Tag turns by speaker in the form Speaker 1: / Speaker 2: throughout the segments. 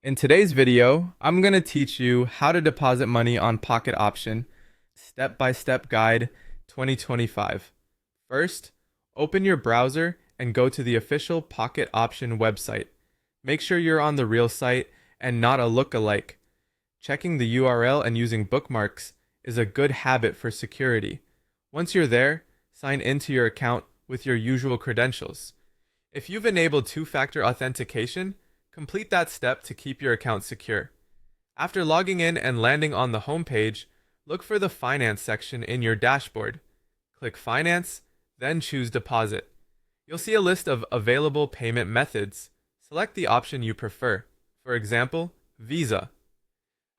Speaker 1: In today's video, I'm going to teach you how to deposit money on Pocket Option, step-by-step guide 2025. First, open your browser and go to the official Pocket Option website. Make sure you're on the real site and not a lookalike. Checking the URL and using bookmarks is a good habit for security. Once you're there, sign into your account with your usual credentials. If you've enabled two-factor authentication, complete that step to keep your account secure. After logging in and landing on the home page, look for the Finance section in your dashboard. Click Finance, then choose Deposit. You'll see a list of available payment methods. Select the option you prefer, for example, Visa.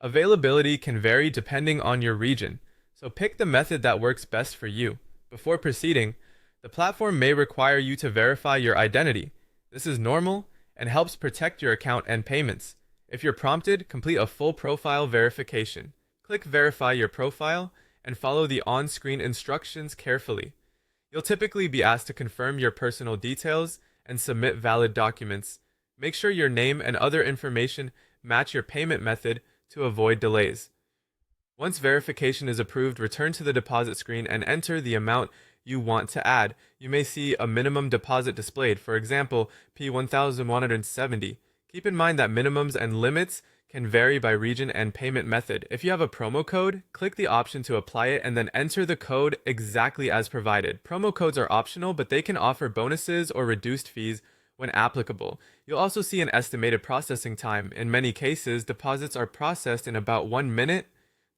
Speaker 1: Availability can vary depending on your region, so pick the method that works best for you. Before proceeding, the platform may require you to verify your identity. This is normal and helps protect your account and payments. If you're prompted, complete a full profile verification. Click Verify your profile and follow the on-screen instructions carefully. You'll typically be asked to confirm your personal details and submit valid documents. Make sure your name and other information match your payment method to avoid delays. Once verification is approved, return to the deposit screen and enter the amount you want to add. You may see a minimum deposit displayed, for example, P1170. Keep in mind that minimums and limits can vary by region and payment method. If you have a promo code, click the option to apply it and then enter the code exactly as provided. Promo codes are optional, but they can offer bonuses or reduced fees when applicable. You'll also see an estimated processing time. In many cases, deposits are processed in about 1 minute,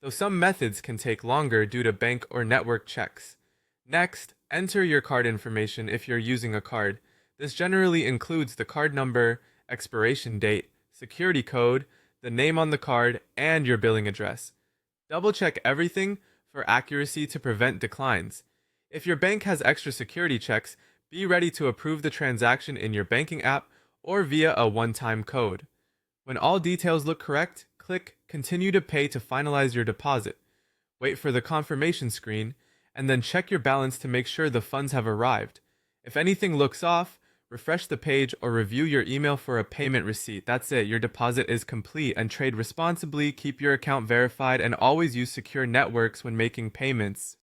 Speaker 1: though some methods can take longer due to bank or network checks. Next, enter your card information if you're using a card. This generally includes the card number, expiration date, security code, the name on the card, and your billing address. Double check everything for accuracy to prevent declines. If your bank has extra security checks, be ready to approve the transaction in your banking app or via a one-time code. When all details look correct, click Continue to Pay to finalize your deposit. Wait for the confirmation screen, and then check your balance to make sure the funds have arrived. If anything looks off, refresh the page or review your email for a payment receipt. That's it, your deposit is complete, and trade responsibly, keep your account verified, and always use secure networks when making payments.